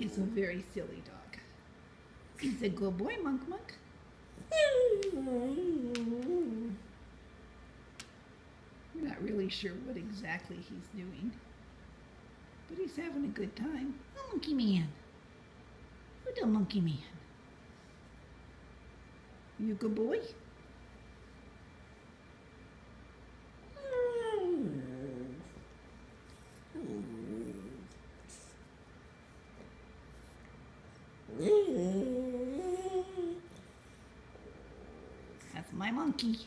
is a very silly dog. He's a good boy, Monk Monk. We're not really sure what exactly he's doing, but he's having a good time. Oh, Monkey Man. What the Monkey Man? You a good boy? That's my monkey.